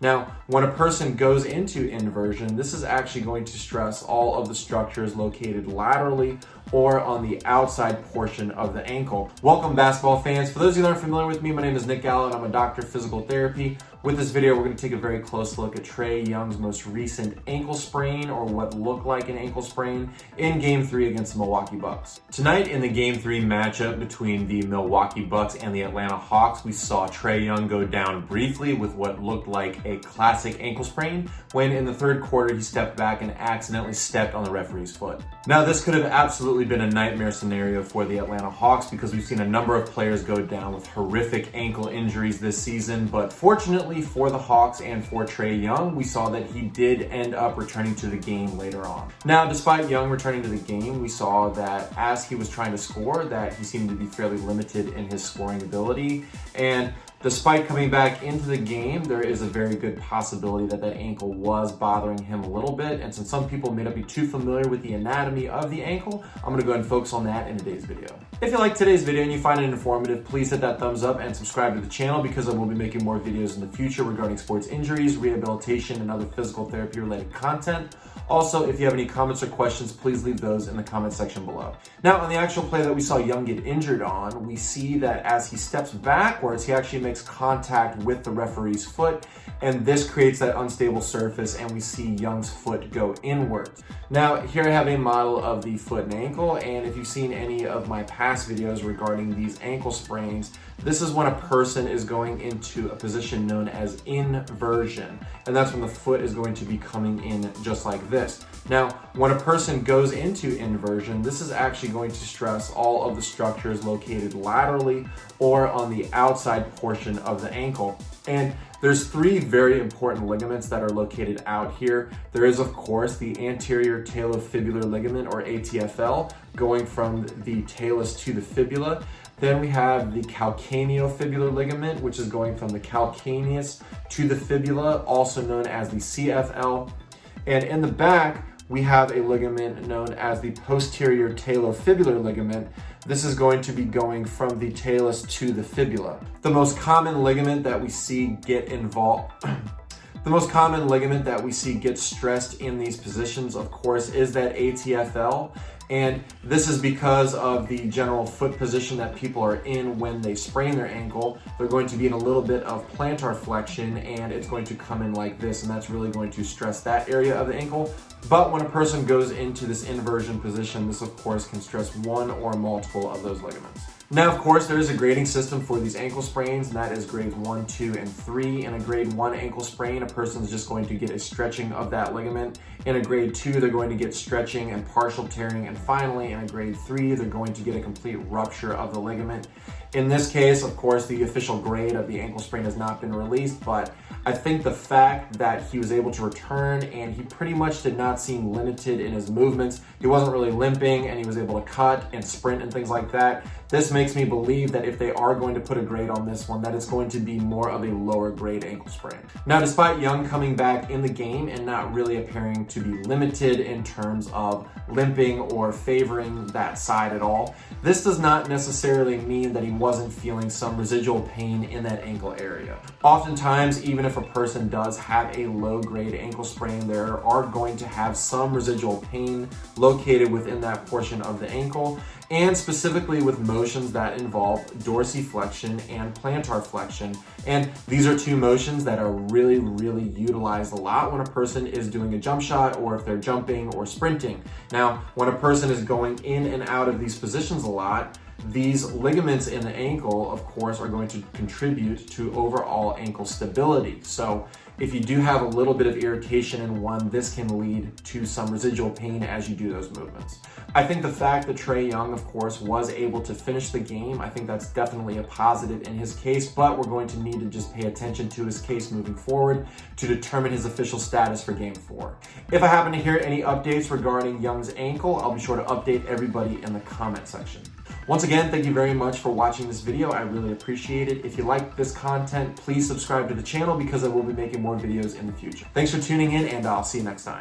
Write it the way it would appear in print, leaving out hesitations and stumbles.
Now, when a person goes into inversion, this is actually going to stress all of the structures located laterally or on the outside portion of the ankle. Welcome, basketball fans. For those of you that aren't familiar with me, my name is Gallo and I'm a doctor of physical therapy. With this video, we're going to take a very close look at Trae Young's most recent ankle sprain, or what looked like an ankle sprain, in Game 3 against the Milwaukee Bucks. Tonight in the Game 3 matchup between the Milwaukee Bucks and the Atlanta Hawks, we saw Trae Young go down briefly with what looked like a classic ankle sprain, when in the third quarter he stepped back and accidentally stepped on the referee's foot. Now, this could have absolutely been a nightmare scenario for the Atlanta Hawks because we've seen a number of players go down with horrific ankle injuries this season, but fortunately for the Hawks and for Trae Young, we saw that he did end up returning to the game later on. Now, despite Young returning to the game, we saw that as he was trying to score, that he seemed to be fairly limited in his scoring ability, and despite coming back into the game, there is a very good possibility that that ankle was bothering him a little bit. And since some people may not be too familiar with the anatomy of the ankle, I'm going to go ahead and focus on that in today's video. If you like today's video and you find it informative, please hit that thumbs up and subscribe to the channel because I will be making more videos in the future regarding sports injuries, rehabilitation, and other physical therapy related content. Also, if you have any comments or questions, please leave those in the comment section below. Now, on the actual play that we saw Young get injured on, we see that as he steps backwards, he actually makes contact with the referee's foot, and this creates that unstable surface, and we see Young's foot go inwards. Now, here I have a model of the foot and ankle, and if you've seen any of my past videos regarding these ankle sprains, this is when a person is going into a position known as inversion, and that's when the foot is going to be coming in just like this. Now, when a person goes into inversion, this is actually going to stress all of the structures located laterally or on the outside portion of the ankle. And there's three very important ligaments that are located out here. There is, of course, the anterior talofibular ligament, or ATFL, going from the talus to the fibula. Then we have the calcaneofibular ligament, which is going from the calcaneus to the fibula, also known as the CFL. And in the back, we have a ligament known as the posterior talofibular ligament. This is going to be going from the talus to the fibula. The most common ligament that we see get involved The most common ligament that we see get stressed in these positions, of course, is that ATFL. And this is because of the general foot position that people are in when they sprain their ankle. They're going to be in a little bit of plantar flexion, and it's going to come in like this, and that's really going to stress that area of the ankle. But when a person goes into this inversion position, this of course can stress one or multiple of those ligaments. Now, of course, there is a grading system for these ankle sprains, and that is grades 1, 2, and 3. In a grade 1 ankle sprain, a person is just going to get a stretching of that ligament. In a grade 2, they're going to get stretching and partial tearing. And finally, in a grade 3, they're going to get a complete rupture of the ligament. In this case, of course, the official grade of the ankle sprain has not been released, but I think the fact that he was able to return and he pretty much did not seem limited in his movements, he wasn't really limping and he was able to cut and sprint and things like that, this makes me believe that if they are going to put a grade on this one, that it's going to be more of a lower grade ankle sprain. Now, despite Young coming back in the game and not really appearing to be limited in terms of limping or favoring that side at all, this does not necessarily mean that he wasn't feeling some residual pain in that ankle area. Oftentimes, even if a person does have a low grade ankle sprain, they are going to have some residual pain located within that portion of the ankle, and specifically with motions that involve dorsiflexion and plantar flexion. And these are two motions that are really utilized a lot when a person is doing a jump shot or if they're jumping or sprinting. Now, when a person is going in and out of these positions a lot, these ligaments in the ankle, of course, are going to contribute to overall ankle stability. So if you do have a little bit of irritation in one, this can lead to some residual pain as you do those movements. I think the fact that Trae Young, of course, was able to finish the game, I think that's definitely a positive in his case, but we're going to need to just pay attention to his case moving forward to determine his official status for Game 4. If I happen to hear any updates regarding Young's ankle, I'll be sure to update everybody in the comment section. Once again, thank you very much for watching this video. I really appreciate it. If you like this content, please subscribe to the channel because I will be making more videos in the future. Thanks for tuning in, and I'll see you next time.